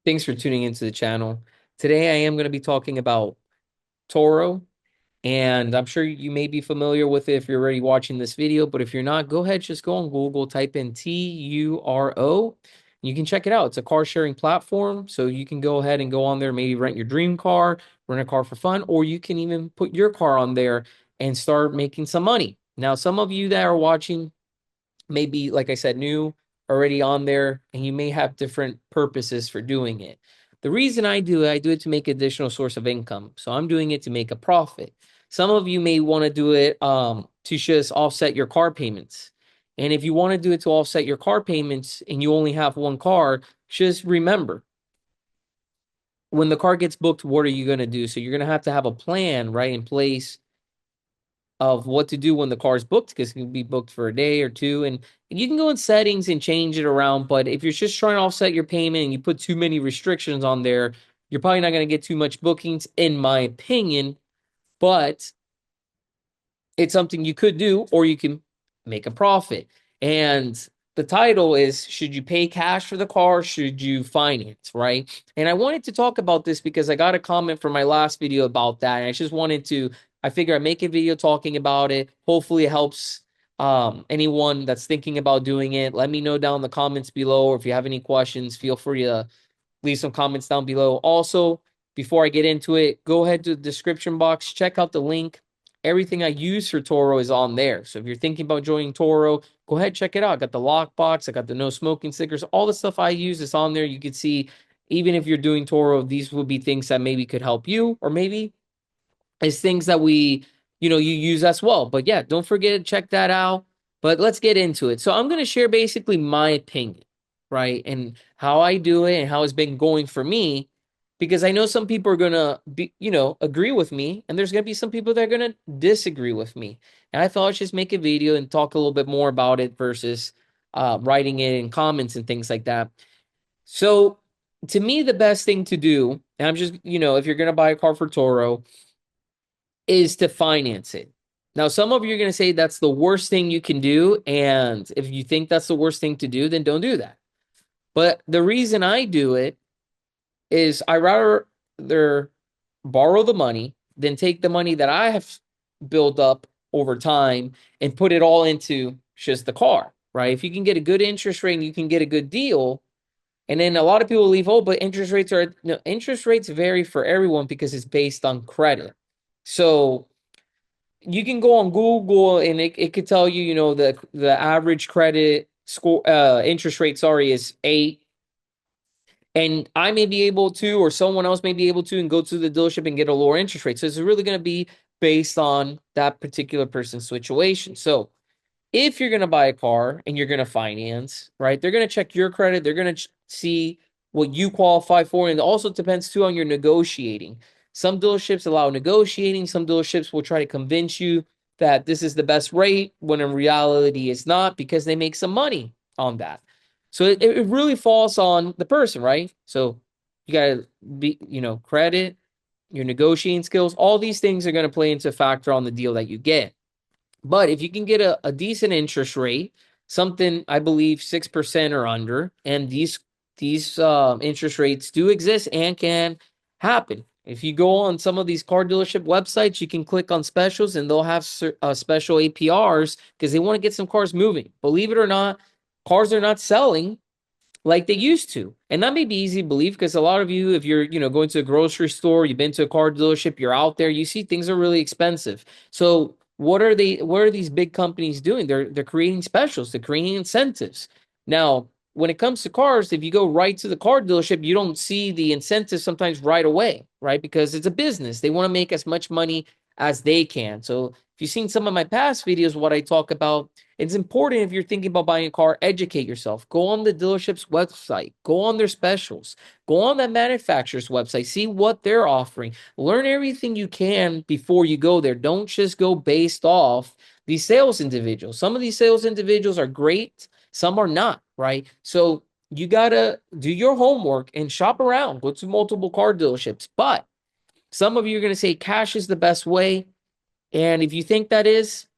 Thanks for tuning into the channel. Today I am going to be talking about Turo, and I'm sure you may be familiar with it if you're already watching this video, but if you're not, go ahead, just go on Google, type in Turo. You can check it out. It's a car sharing platform, so you can go ahead and go on there, maybe rent your dream car, rent a car for fun, or you can even put your car on there and start making some money. Now, some of you that are watching maybe, like I said, new, already on there, and you may have different purposes for doing it. The reason I do it to make additional source of income. So I'm doing it to make a profit. Some of you may want to do it to just offset your car payments. And if you want to do it to offset your car payments and you only have one car, just remember when the car gets booked, what are you going to do? So you're going to have a plan right in place of what to do when the car is booked, because it can be booked for a day or two, and you can go in settings and change it around. But if you're just trying to offset your payment and you put too many restrictions on there, you're probably not going to get too much bookings, in my opinion. But it's something you could do, or you can make a profit. And the title is, should you pay cash for the car? Should you finance, right? And I wanted to talk about this because I got a comment from my last video about that. And I just wanted to, I figure I'd make a video talking about it. Hopefully it helps anyone that's thinking about doing it. Let me know down in the comments below, or if you have any questions, feel free to leave some comments down below. Also, before I get into it, go ahead to the description box, check out the link. Everything I use for Turo is on there. So if you're thinking about joining Turo, go ahead, check it out. I got the lockbox, I got the no smoking stickers, all the stuff I use is on there. You can see, even if you're doing Turo, these would be things that maybe could help you, or maybe it's things that you use as well. But yeah, don't forget to check that out. But let's get into it. So I'm going to share basically my opinion, right? And how I do it and how it's been going for me, because I know some people are going to agree with me, and there's going to be some people that are going to disagree with me. And I thought I'd just make a video and talk a little bit more about it versus writing it in comments and things like that. So to me, the best thing to do, and I'm just, if you're going to buy a car for Toro, is to finance it. Now, some of you are going to say that's the worst thing you can do. And if you think that's the worst thing to do, then don't do that. But the reason I do it is I rather borrow the money than take the money that I have built up over time and put it all into just the car, right? If you can get a good interest rate and you can get a good deal, and then a lot of people leave, oh, but interest rates vary for everyone because it's based on credit. So you can go on Google and it could tell you, the average credit score interest rate, sorry, is 8. And I may be able to, or someone else may be able to, and go to the dealership and get a lower interest rate. So it's really going to be based on that particular person's situation. So if you're going to buy a car and you're going to finance, right, they're going to check your credit. They're going to see what you qualify for. And it also depends too on your negotiating. Some dealerships allow negotiating. Some dealerships will try to convince you that this is the best rate when in reality it's not, because they make some money on that. So it really falls on the person, right? So you got to be, credit, your negotiating skills, all these things are going to play into a factor on the deal that you get. But if you can get a decent interest rate, something I believe 6% or under, and these interest rates do exist and can happen. If you go on some of these car dealership websites, you can click on specials and they'll have special APRs because they want to get some cars moving. Believe it or not, cars are not selling like they used to. And that may be easy to believe because a lot of you, if you're, going to a grocery store, you've been to a car dealership, you're out there, you see things are really expensive. So what are these big companies doing? They're creating specials, they're creating incentives. Now, when it comes to cars, if you go right to the car dealership, you don't see the incentives sometimes right away, right? Because it's a business. They want to make as much money as they can. So if you've seen some of my past videos, what I talk about, it's important if you're thinking about buying a car, educate yourself. Go on the dealership's website, go on their specials, go on that manufacturer's website, see what they're offering. Learn everything you can before you go there. Don't just go based off these sales individuals. Some of these sales individuals are great, some are not, right? So you got to do your homework and shop around, go to multiple car dealerships. But some of you are going to say cash is the best way. And if you think that is,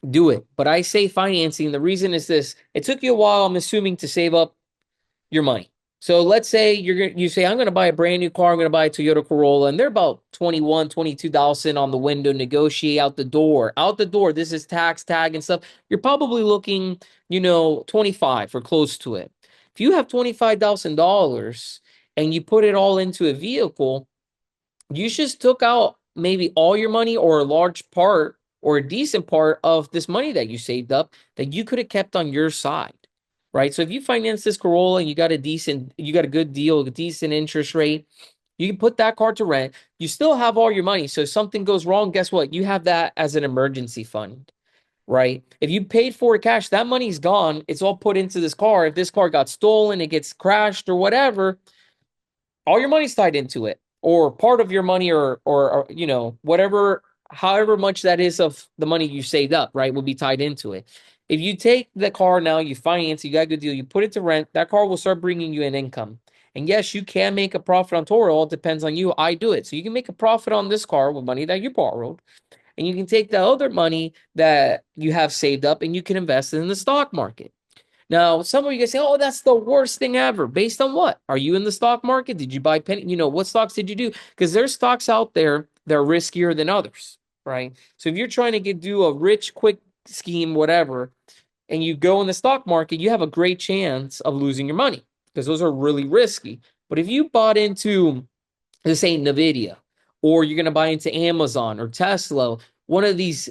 do it. But I say financing. The reason is this: it took you a while, I'm assuming, to save up your money. So let's say you say I'm gonna buy a brand new car, I'm gonna buy a Toyota Corolla, and they're about 21, 22,000 on the window, negotiate out the door. Out the door, this is tax tag and stuff. You're probably looking, 25 or close to it. If you have $25,000 and you put it all into a vehicle, you just took out maybe all your money or a large part or a decent part of this money that you saved up that you could have kept on your side, right? So if you finance this Corolla and you got a good deal, a decent interest rate, you can put that car to rent. You still have all your money. So if something goes wrong, guess what? You have that as an emergency fund, right? If you paid for it cash, that money's gone. It's all put into this car. If this car got stolen, it gets crashed or whatever, all your money's tied into it, or part of your money, or whatever, however much that is of the money you saved up, right, will be tied into it. If you take the car now, you finance, you got a good deal, you put it to rent, that car will start bringing you an income. And yes, you can make a profit on Toro. It depends on you. I do it. So you can make a profit on this car with money that you borrowed. And you can take the other money that you have saved up and you can invest it in the stock market. Now, some of you guys say, "Oh, that's the worst thing ever." Based on what? Are you in the stock market? Did you buy penny? What stocks did you do? Because there's stocks out there that are riskier than others, right? So if you're trying to do a rich, quick scheme, whatever, and you go in the stock market, you have a great chance of losing your money because those are really risky. But if you bought into, this ain't Nvidia, or you're going to buy into Amazon or Tesla, one of these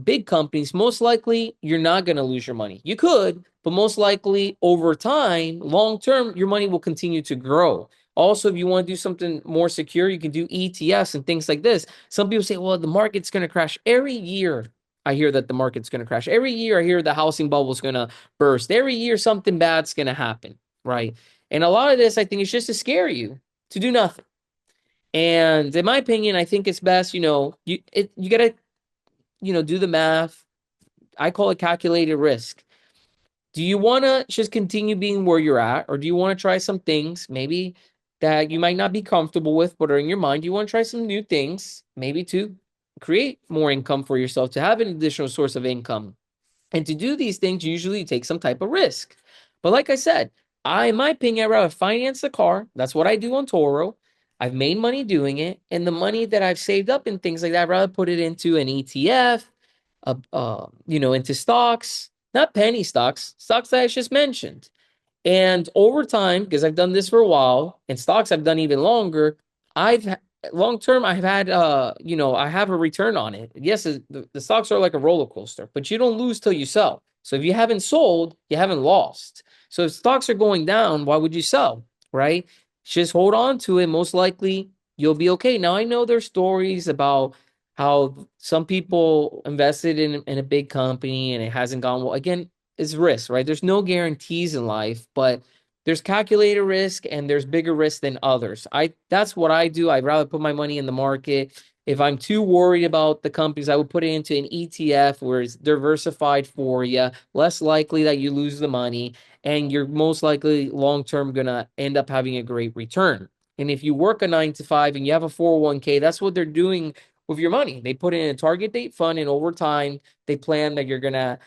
big companies, most likely you're not going to lose your money. You could, but most likely over time, long term, your money will continue to grow. Also, if you want to do something more secure, you can do ETFs and things like this. Some people say, well, the market's going to crash every year. I hear that the market's going to crash. Every year, I hear the housing bubble is going to burst. Every year, something bad's going to happen, right? And a lot of this, I think, is just to scare you to do nothing. And in my opinion, I think it's best, you gotta, do the math. I call it calculated risk. Do you want to just continue being where you're at, or do you want to try some things maybe that you might not be comfortable with, but are in your mind? You want to try some new things, maybe to create more income for yourself, to have an additional source of income. And to do these things, usually you take some type of risk. But like I said, in my opinion, I'd rather finance the car. That's what I do on Toro. I've made money doing it. And the money that I've saved up and things like that, I'd rather put it into an ETF, into stocks, not penny stocks, stocks that I just mentioned. And over time, because I've done this for a while, and stocks I've done even longer, I've long term I've had I have a return on it. Yes, the stocks are like a roller coaster, but you don't lose till you sell. So if you haven't sold, you haven't lost. So if stocks are going down, why would you sell? Right? Just hold on to it. Most likely you'll be okay. Now I know there's stories about how some people invested in a big company and it hasn't gone well. Again, is risk, right? There's no guarantees in life, but there's calculated risk and there's bigger risk than others. That's what I do. I'd rather put my money in the market. If I'm too worried about the companies, I would put it into an ETF where it's diversified for you, less likely that you lose the money, and you're most likely long term gonna end up having a great return. And if you work a 9 to 5 and you have a 401k, that's what they're doing with your money. They put in a target date fund, and over time, they plan that you're gonna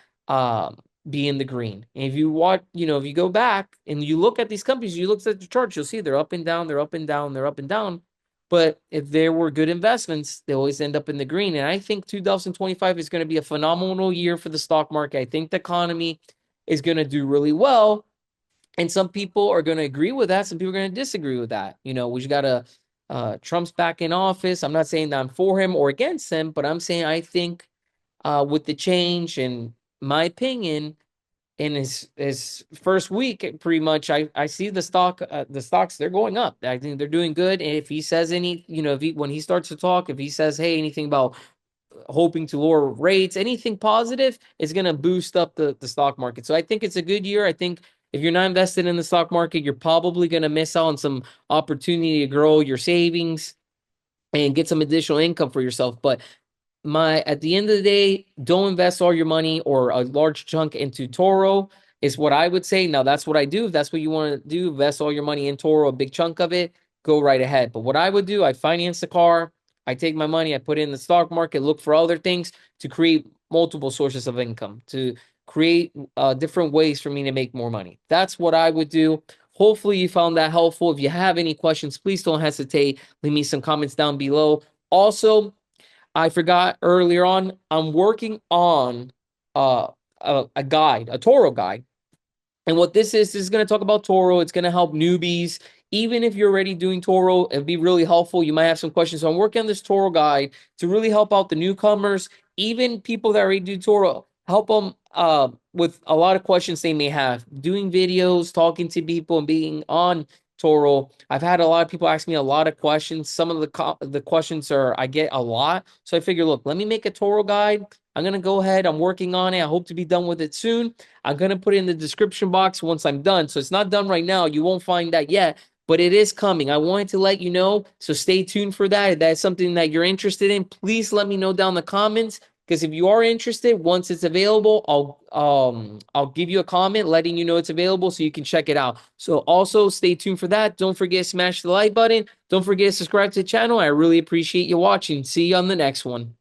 be in the green. And if you watch, if you go back and you look at these companies, you look at the charts, you'll see they're up and down, they're up and down, they're up and down. But if there were good investments, they always end up in the green. And I think 2025 is going to be a phenomenal year for the stock market. I think the economy is going to do really well. And some people are going to agree with that. Some people are going to disagree with that. We got Trump's back in office. I'm not saying that I'm for him or against him, but I'm saying I think with the change, and my opinion, in his first week, pretty much, I see the stocks, they're going up. I think they're doing good. And if he says any, if when he starts to talk, if he says, hey, anything about hoping to lower rates, anything positive, is going to boost up the stock market. So I think it's a good year. I think if you're not invested in the stock market, you're probably going to miss out on some opportunity to grow your savings and get some additional income for yourself. But at the end of the day, don't invest all your money or a large chunk into Toro is what I would say. Now that's what I do. If that's what you want to do, invest all your money in Toro, a big chunk of it, go right ahead. But what I would do, I finance the car, I take my money, I put it in the stock market, look for other things to create multiple sources of income, to create different ways for me to make more money. That's what I would do. Hopefully you found that helpful. If you have any questions, please don't hesitate. Leave me some comments down below. Also, I forgot earlier on, I'm working on a guide, a Turo guide. And what this is going to talk about Turo. It's going to help newbies. Even if you're already doing Turo, it'll be really helpful. You might have some questions. So I'm working on this Turo guide to really help out the newcomers, even people that already do Turo, help them with a lot of questions they may have. Doing videos, talking to people, and being on Toro. I've had a lot of people ask me a lot of questions. Some of the questions I get a lot. So I figure, look, let me make a Toro guide. I'm going to go ahead. I'm working on it. I hope to be done with it soon. I'm going to put it in the description box once I'm done. So it's not done right now. You won't find that yet, but it is coming. I wanted to let you know. So stay tuned for that. If that's something that you're interested in, please let me know down in the comments. Because if you are interested, once it's available, I'll give you a comment letting you know it's available so you can check it out. So also stay tuned for that. Don't forget to smash the like button. Don't forget to subscribe to the channel. I really appreciate you watching. See you on the next one.